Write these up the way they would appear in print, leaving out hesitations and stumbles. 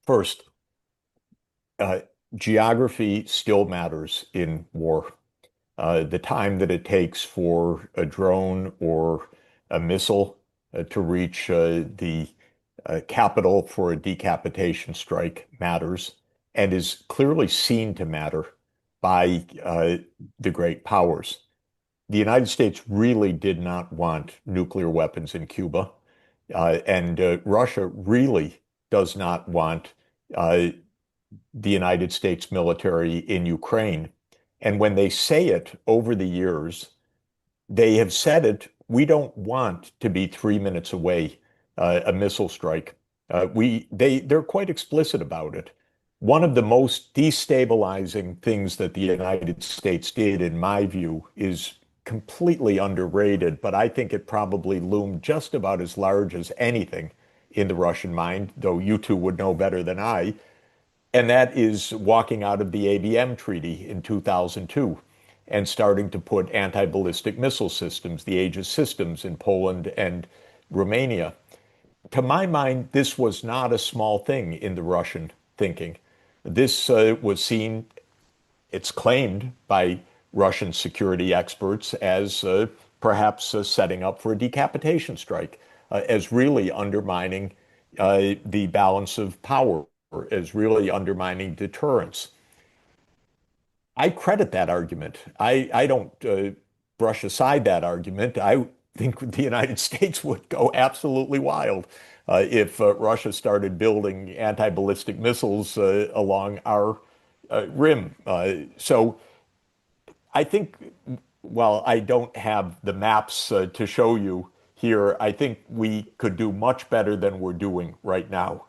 First, uh, geography still matters in war. The time that it takes for a drone or a missile to reach the capital for a decapitation strike matters and is clearly seen to matter by the great powers. The United States really did not want nuclear weapons in Cuba, and Russia really does not want uh, the United States military in Ukraine. And when they say it over the years, they have said it, we don't want to be 3 minutes away, a missile strike. They're quite explicit about it. One of the most destabilizing things that the United States did, in my view, is completely underrated, but I think it probably loomed just about as large as anything in the Russian mind, though you two would know better than I, and that is walking out of the ABM Treaty in 2002 and starting to put anti-ballistic missile systems, the Aegis systems in Poland and Romania. To my mind, this was not a small thing in the Russian thinking. This was seen, it's claimed by Russian security experts as perhaps setting up for a decapitation strike, as really undermining the balance of power, as really undermining deterrence. I credit that argument. I don't brush aside that argument. I think the United States would go absolutely wild if Russia started building anti-ballistic missiles along our rim. So I think, while I don't have the maps to show you here, I think we could do much better than we're doing right now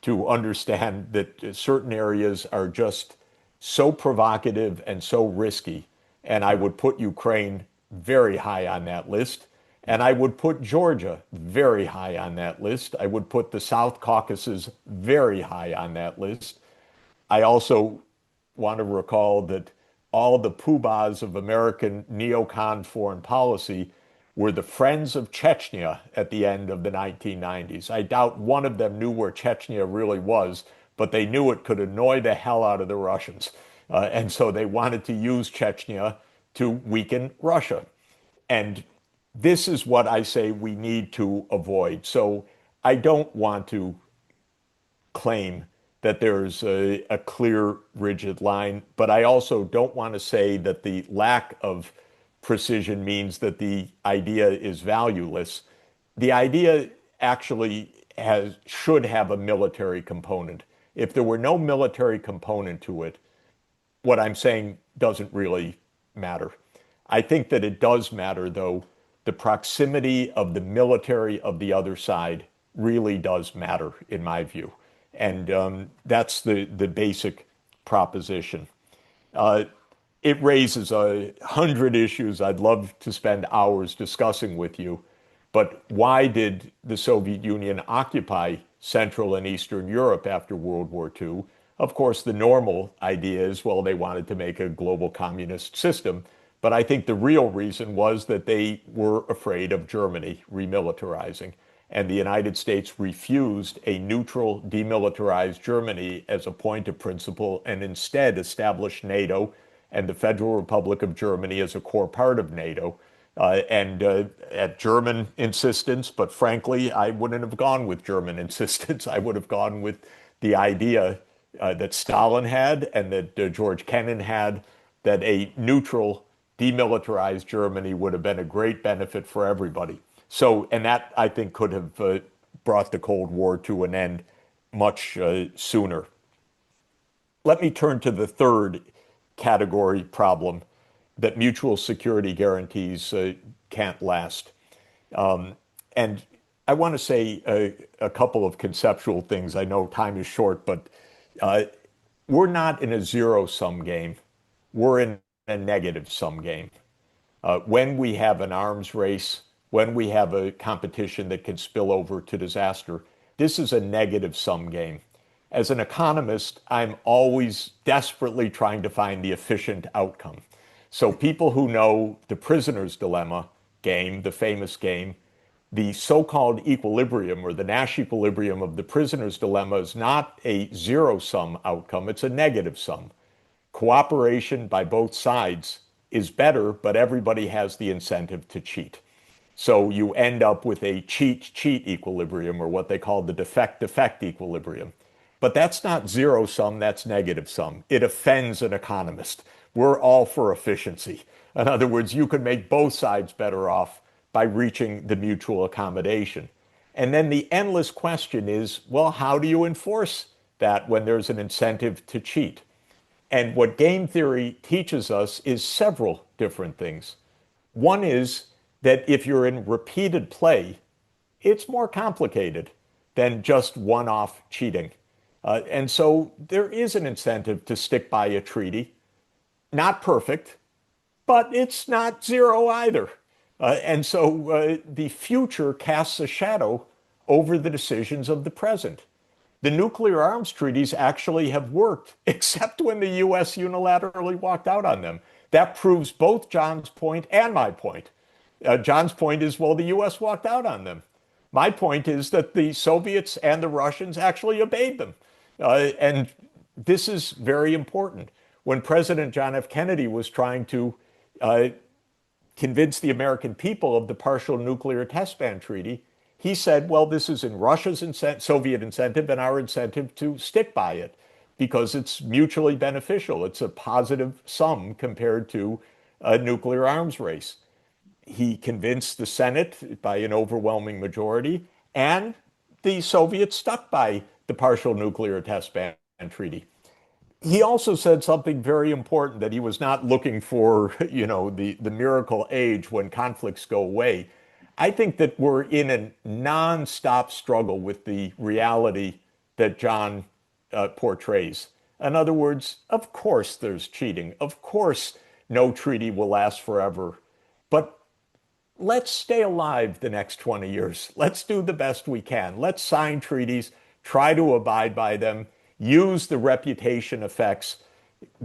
to understand that certain areas are just so provocative and so risky. And I would put Ukraine very high on that list. And I would put Georgia very high on that list. I would put the South Caucasus very high on that list. I also want to recall that all the poobahs of American neocon foreign policy were the friends of Chechnya at the end of the 1990s. I doubt one of them knew where Chechnya really was, but they knew it could annoy the hell out of the Russians. And so they wanted to use Chechnya to weaken Russia. And this is what I say we need to avoid. So I don't want to claim that there's a clear, rigid line, but I also don't want to say that the lack of precision means that the idea is valueless. The idea actually should have a military component. If there were no military component to it, what I'm saying doesn't really matter. I think that it does matter, though. The proximity of the military of the other side really does matter, in my view. And that's the basic proposition. Uh, it raises 100 issues I'd love to spend hours discussing with you. But why did the Soviet Union occupy Central and Eastern Europe after World War II? Of course, the normal idea is, well, they wanted to make a global communist system. But I think the real reason was that they were afraid of Germany remilitarizing. And the United States refused a neutral, demilitarized Germany as a point of principle and instead established NATO and the Federal Republic of Germany as a core part of NATO. And at German insistence, but frankly, I wouldn't have gone with German insistence. I would have gone with the idea that Stalin had and that George Kennan had, that a neutral, demilitarized Germany would have been a great benefit for everybody. So, and that I think could have brought the Cold War to an end much sooner. Let me turn to the third category problem, that mutual security guarantees can't last. And I want to say a couple of conceptual things. I know time is short, but uh, we're not in a zero-sum game. We're in a negative-sum game. When we have an arms race, when we have a competition that can spill over to disaster, this is a negative-sum game. As an economist, I'm always desperately trying to find the efficient outcome. So people who know the prisoner's dilemma game, the famous game, The so-called equilibrium or the Nash equilibrium of the prisoner's dilemma is not a zero-sum outcome, it's a negative sum. Cooperation by both sides is better, but everybody has the incentive to cheat. So you end up with a cheat-cheat equilibrium, or what they call the defect-defect equilibrium. But that's not zero sum, that's negative sum. It offends an economist. We're all for efficiency. In other words, you could make both sides better off by reaching the mutual accommodation. And then the endless question is, well, how do you enforce that when there's an incentive to cheat? And what game theory teaches us is several different things. One is that if you're in repeated play, it's more complicated than just one-off cheating. And so there is an incentive to stick by a treaty. Not perfect, but it's not zero either. And so the future casts a shadow over the decisions of the present. The nuclear arms treaties actually have worked, except when the US unilaterally walked out on them. That proves both John's point and my point. John's point is, well, the US walked out on them. My point is that the Soviets and the Russians actually obeyed them. And this is very important. When President John F. Kennedy was trying to uh, convince the American people of the partial nuclear test ban treaty, he said, well, this is in Russia's Soviet incentive and our incentive to stick by it because it's mutually beneficial. It's a positive sum compared to a nuclear arms race. He convinced the Senate by an overwhelming majority, and the Soviets stuck by the partial nuclear test ban treaty. He also said something very important that he was not looking for, the miracle age when conflicts go away. I think that we're in a nonstop struggle with the reality that John portrays. In other words, of course there's cheating. Of course no treaty will last forever. But let's stay alive the next 20 years. Let's do the best we can. Let's sign treaties, try to abide by them, use the reputation effects.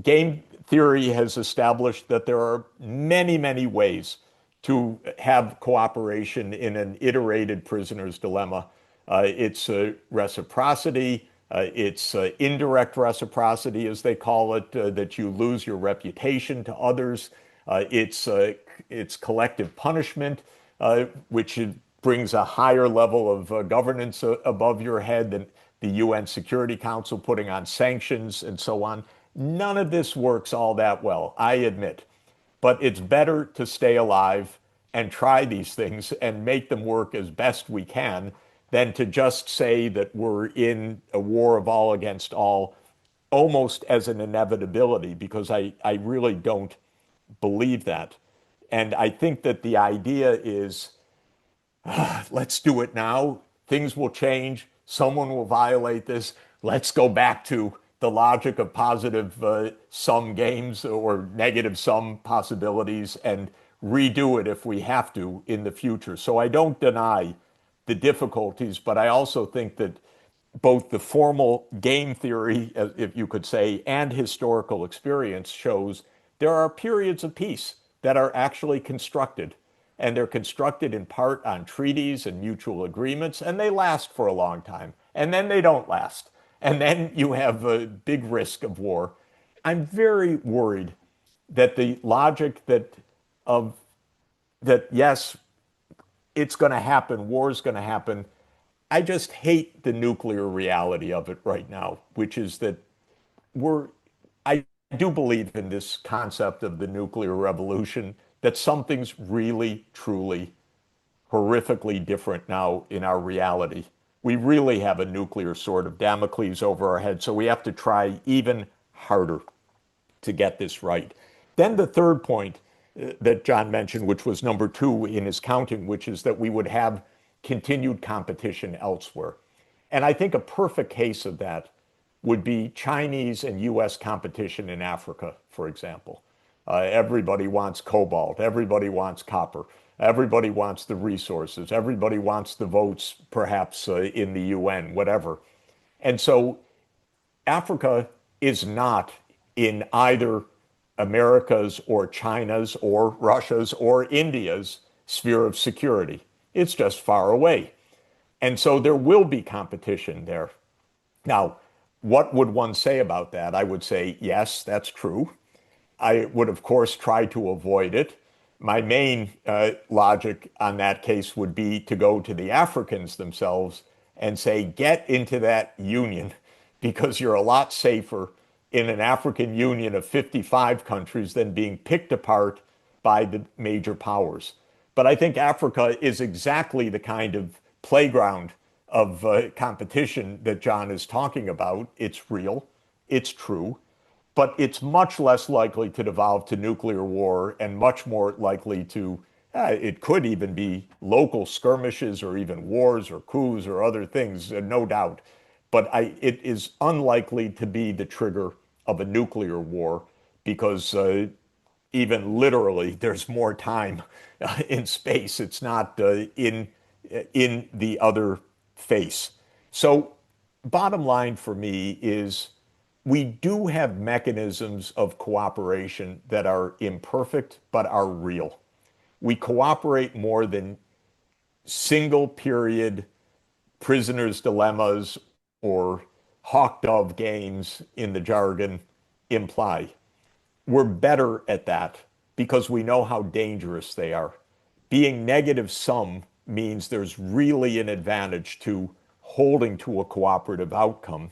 Game theory has established that there are many, many ways to have cooperation in an iterated prisoner's dilemma. It's reciprocity, it's indirect reciprocity, as they call it, that you lose your reputation to others. It's collective punishment, which brings a higher level of governance above your head than the UN Security Council putting on sanctions and so on. None of this works all that well, I admit. But it's better to stay alive and try these things and make them work as best we can than to just say that we're in a war of all against all almost as an inevitability, because I really don't believe that. And I think that the idea is let's do it now. Things will change. Someone will violate this. Let's go back to the logic of positive sum games or negative sum possibilities and redo it if we have to in the future. So I don't deny the difficulties, but I also think that both the formal game theory, if you could say, and historical experience shows there are periods of peace that are actually constructed. And they're constructed in part on treaties and mutual agreements, and they last for a long time. And then they don't last. And then you have a big risk of war. I'm very worried that the logic of that yes, it's going to happen, war is going to happen. I just hate the nuclear reality of it right now, which is that we're I do believe in this concept of the nuclear revolution, that something's really, truly, horrifically different now in our reality. We really have a nuclear sword of Damocles over our head, so we have to try even harder to get this right. Then the third point that John mentioned, which was number two in his counting, which is that we would have continued competition elsewhere. And I think a perfect case of that would be Chinese and US competition in Africa, for example. Everybody wants cobalt, everybody wants copper, everybody wants the resources, everybody wants the votes, perhaps in the UN, whatever. And so Africa is not in either America's or China's or Russia's or India's sphere of security. It's just far away. And so there will be competition there. Now, what would one say about that? I would say, yes, that's true. I would, of course, try to avoid it. My main logic on that case would be to go to the Africans themselves and say, get into that union because you're a lot safer in an African union of 55 countries than being picked apart by the major powers. But I think Africa is exactly the kind of playground of competition that John is talking about. It's real, it's true, but it's much less likely to devolve to nuclear war and much more likely to, it could even be local skirmishes or even wars or coups or other things, no doubt. But it is unlikely to be the trigger of a nuclear war because even literally there's more time in space. It's not in the other face. So bottom line for me is we do have mechanisms of cooperation that are imperfect but are real. We cooperate more than single period prisoners' dilemmas or hawk dove games in the jargon imply. We're better at that because we know how dangerous they are. Being negative sum means there's really an advantage to holding to a cooperative outcome.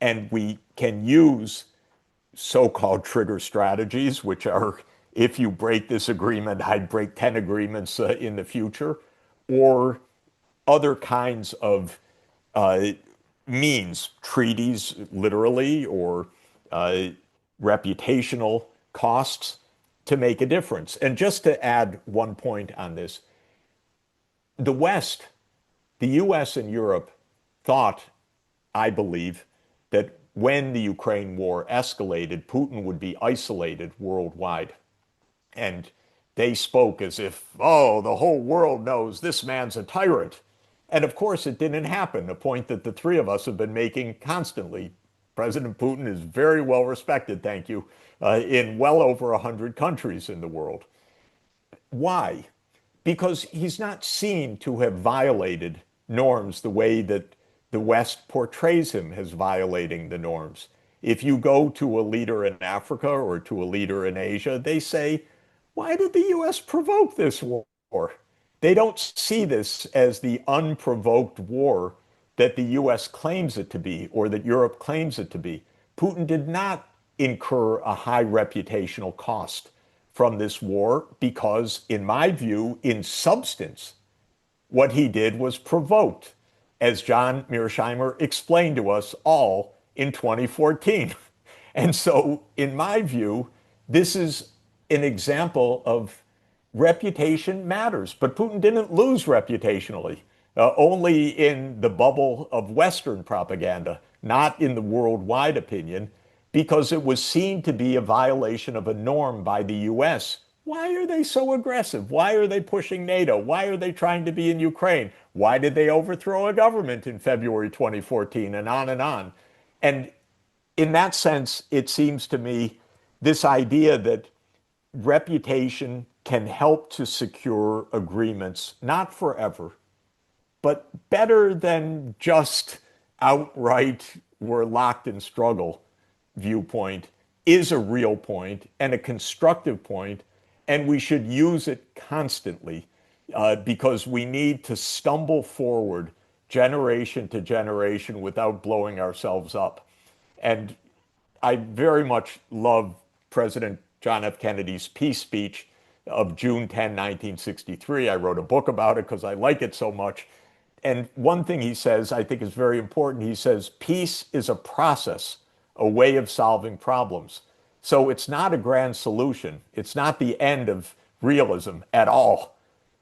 And we can use so-called trigger strategies, which are if you break this agreement, I'd break 10 agreements in the future, or other kinds of uh, means, treaties, literally, or uh, reputational costs to make a difference. And just to add one point on this, the West, the US and Europe thought, I believe, that when the Ukraine war escalated, Putin would be isolated worldwide. And they spoke as if, oh, the whole world knows this man's a tyrant. And of course, it didn't happen, a point that the three of us have been making constantly. President Putin is very well respected, thank you, in well over 100 countries in the world. Why? Because he's not seen to have violated norms the way that the West portrays him as violating the norms. If you go to a leader in Africa or to a leader in Asia, they say, why did the US provoke this war? They don't see this as the unprovoked war that the US claims it to be or that Europe claims it to be. Putin did not incur a high reputational cost from this war because, in my view, in substance, what he did was provoked, as John Mearsheimer explained to us all in 2014. And so, in my view, this is an example of reputation matters. But Putin didn't lose reputationally, only in the bubble of Western propaganda, not in the worldwide opinion, because it was seen to be a violation of a norm by the US. Why are they so aggressive? Why are they pushing NATO? Why are they trying to be in Ukraine? Why did they overthrow a government in February 2014? And on and on. And in that sense, it seems to me this idea that reputation can help to secure agreements, not forever, but better than just outright we're locked in struggle viewpoint, is a real point and a constructive point, and we should use it constantly because we need to stumble forward generation to generation without blowing ourselves up. And I very much love President John F. Kennedy's peace speech of June 10, 1963. I wrote a book about it because I like it so much. And one thing he says I think is very important. He says, peace is a process, a way of solving problems. So it's not a grand solution. It's not the end of realism at all.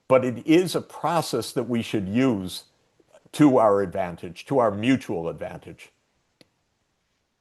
But it is a process that we should use to our advantage, to our mutual advantage.